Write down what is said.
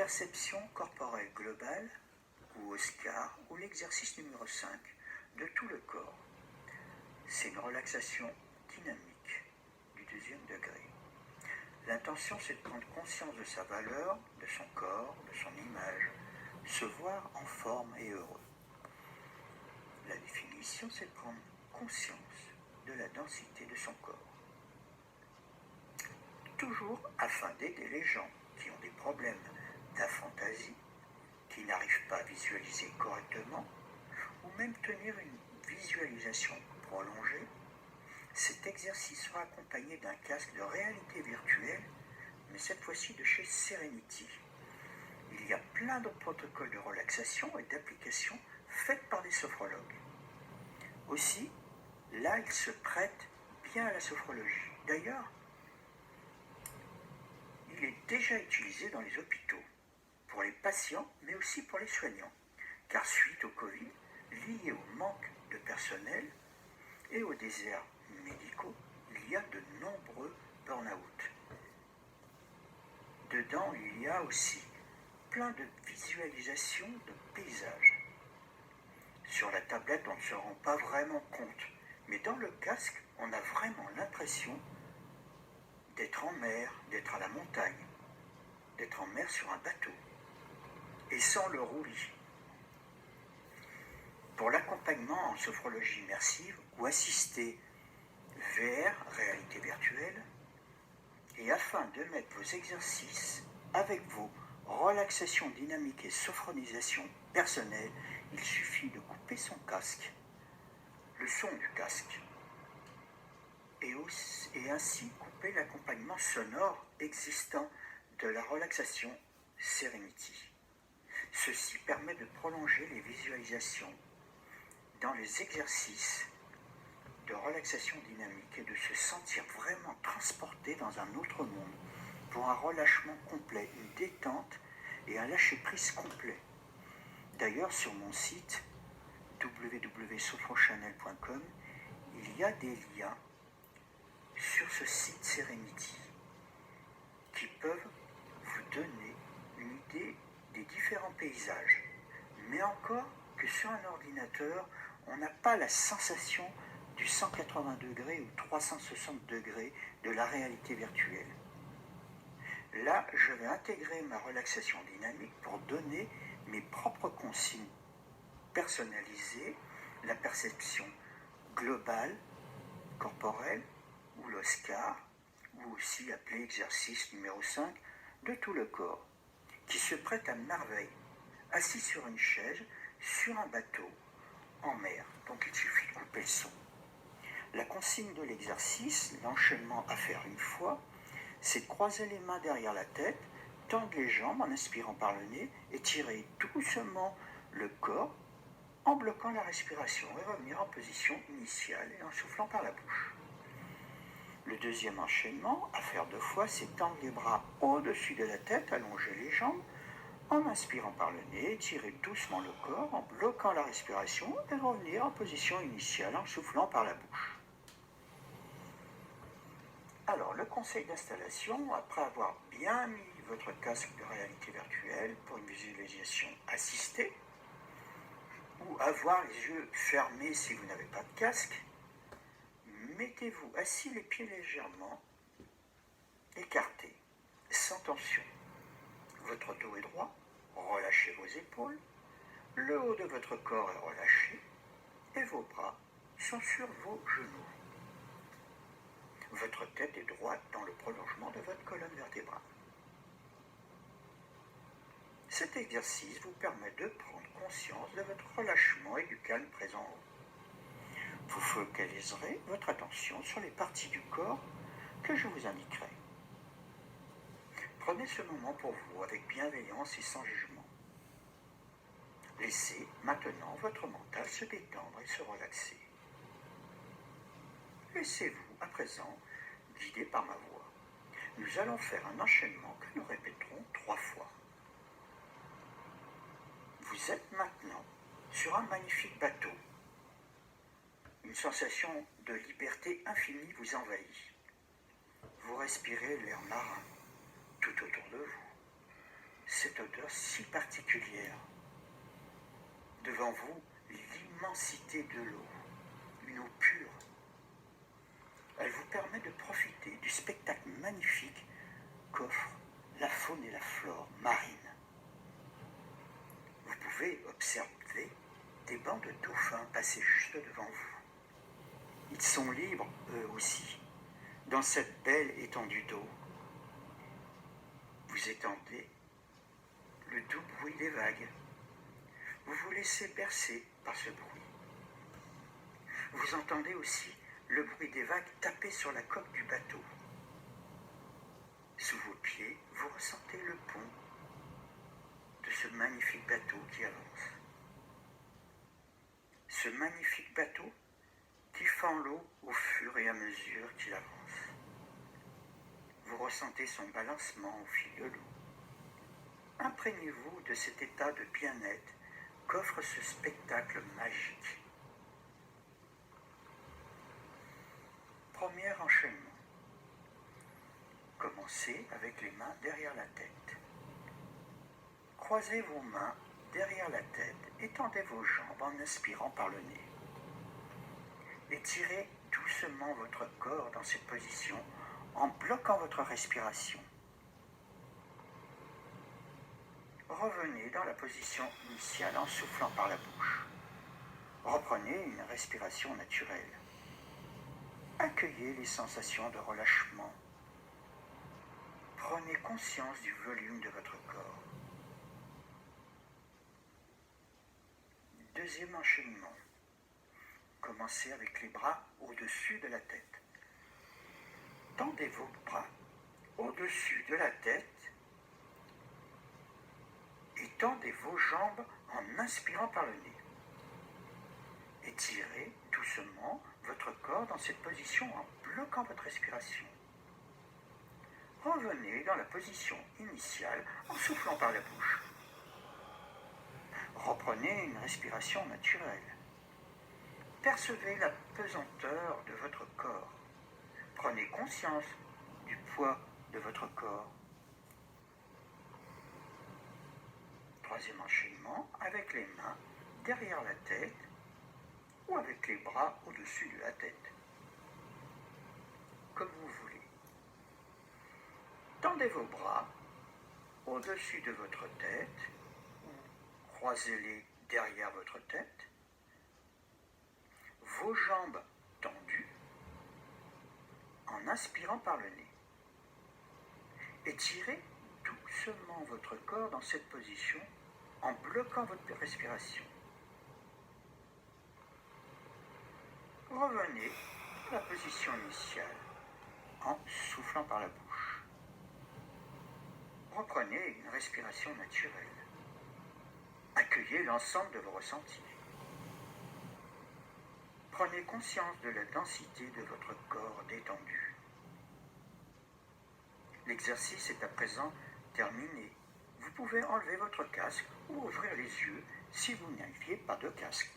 perception corporelle globale, ou OSCAR, ou l'exercice numéro 5 de tout le corps. C'est une relaxation dynamique du deuxième degré. L'intention, c'est de prendre conscience de sa valeur, de son corps, de son image, se voir en forme et heureux. La définition, c'est de prendre conscience de la densité de son corps. Toujours afin d'aider les gens qui ont des problèmes d'aphantasie, qui n'arrivent pas à visualiser correctement, ou même tenir une visualisation prolongée, cet exercice sera accompagné d'un casque de réalité virtuelle, mais cette fois-ci de chez Serenity. Il y a plein de protocoles de relaxation et d'applications faites par des sophrologues. Aussi, là, il se prête bien à la sophrologie. D'ailleurs, il est déjà utilisé dans les hôpitaux, pour les patients, mais aussi pour les soignants, car suite au Covid, lié au manque de personnel et aux déserts médicaux, il y a de nombreux burn-out. Dedans, il y a aussi plein de visualisations de paysages. Sur la tablette, on ne se rend pas vraiment compte, mais dans le casque, on a vraiment l'impression d'être en mer, d'être à la montagne, d'être en mer sur un bateau, et sans le roulis. Pour l'accompagnement en sophrologie immersive ou assisté VR, réalité virtuelle, et afin de mettre vos exercices avec vos relaxations dynamiques et sophronisation personnelle, il suffit de couper son casque, le son du casque, et ainsi couper l'accompagnement sonore existant de la relaxation Serenity. Ceci permet de prolonger les visualisations dans les exercices de relaxation dynamique et de se sentir vraiment transporté dans un autre monde pour un relâchement complet, une détente et un lâcher-prise complet. D'ailleurs, sur mon site www.sophrochanel.com, il y a des liens sur ce site Serenity qui peuvent vous donner une idée des différents paysages. Mais encore que sur un ordinateur, on n'a pas la sensation du 180 degrés ou 360 degrés de la réalité virtuelle. Là, je vais intégrer ma relaxation dynamique pour donner mes propres consignes personnalisées, la perception globale, corporelle, ou l'OSCAR, ou aussi appelé exercice numéro 5 de tout le corps, qui se prête à merveille, assis sur une chaise, sur un bateau, en mer, donc il suffit de couper le son. La consigne de l'exercice, l'enchaînement à faire une fois, c'est de croiser les mains derrière la tête, tendre les jambes en inspirant par le nez, et tirer doucement le corps en bloquant la respiration et revenir en position initiale et en soufflant par la bouche. Le deuxième enchaînement, à faire 2 fois, c'est tendre les bras au-dessus de la tête, allonger les jambes, en inspirant par le nez, tirer doucement le corps, en bloquant la respiration et revenir en position initiale en soufflant par la bouche. Alors, le conseil d'installation, après avoir bien mis votre casque de réalité virtuelle pour une visualisation assistée, ou avoir les yeux fermés si vous n'avez pas de casque, mettez-vous assis les pieds légèrement écartés, sans tension. Votre dos est droit, relâchez vos épaules, le haut de votre corps est relâché et vos bras sont sur vos genoux. Votre tête est droite dans le prolongement de votre colonne vertébrale. Cet exercice vous permet de prendre conscience de votre relâchement et du calme présent en vous. Vous focaliserez votre attention sur les parties du corps que je vous indiquerai. Prenez ce moment pour vous avec bienveillance et sans jugement. Laissez maintenant votre mental se détendre et se relaxer. Laissez-vous à présent guider par ma voix. Nous allons faire un enchaînement que nous répéterons 3 fois. Vous êtes maintenant sur un magnifique bateau. Une sensation de liberté infinie vous envahit. Vous respirez l'air marin tout autour de vous. cette odeur si particulière. Devant vous, l'immensité de l'eau, une eau pure. Elle vous permet de profiter du spectacle magnifique qu'offre la faune et la flore marine. Vous pouvez observer des bancs de dauphins passer juste devant vous. Ils sont libres, eux aussi, dans cette belle étendue d'eau. Vous entendez le doux bruit des vagues. Vous vous laissez bercer par ce bruit. Vous entendez aussi le bruit des vagues taper sur la coque du bateau. Sous vos pieds, vous ressentez le pont de ce magnifique bateau qui avance. Ce magnifique bateau qui fend l'eau au fur et à mesure qu'il avance. Vous ressentez son balancement au fil de l'eau. Imprégnez-vous de cet état de bien-être qu'offre ce spectacle magique. Premier enchaînement. Commencez avec les mains derrière la tête. Croisez vos mains derrière la tête et tendez vos jambes en inspirant par le nez. Étirez doucement votre corps dans cette position en bloquant votre respiration. Revenez dans la position initiale en soufflant par la bouche. Reprenez une respiration naturelle. Accueillez les sensations de relâchement. Prenez conscience du volume de votre corps. Deuxième enchaînement. Commencez avec les bras au-dessus de la tête. Tendez vos bras au-dessus de la tête et tendez vos jambes en inspirant par le nez. Étirez doucement votre corps dans cette position en bloquant votre respiration. Revenez dans la position initiale en soufflant par la bouche. Reprenez une respiration naturelle. Percevez la pesanteur de votre corps. Prenez conscience du poids de votre corps. Troisième enchaînement, avec les mains derrière la tête ou avec les bras au-dessus de la tête. Comme vous voulez. Tendez vos bras au-dessus de votre tête ou croisez-les derrière votre tête. Vos jambes tendues en inspirant par le nez. Étirez doucement votre corps dans cette position en bloquant votre respiration. Revenez à la position initiale en soufflant par la bouche. Reprenez une respiration naturelle. Accueillez l'ensemble de vos ressentis. Prenez conscience de la densité de votre corps détendu. L'exercice est à présent terminé. Vous pouvez enlever votre casque ou ouvrir les yeux si vous n'aviez pas de casque.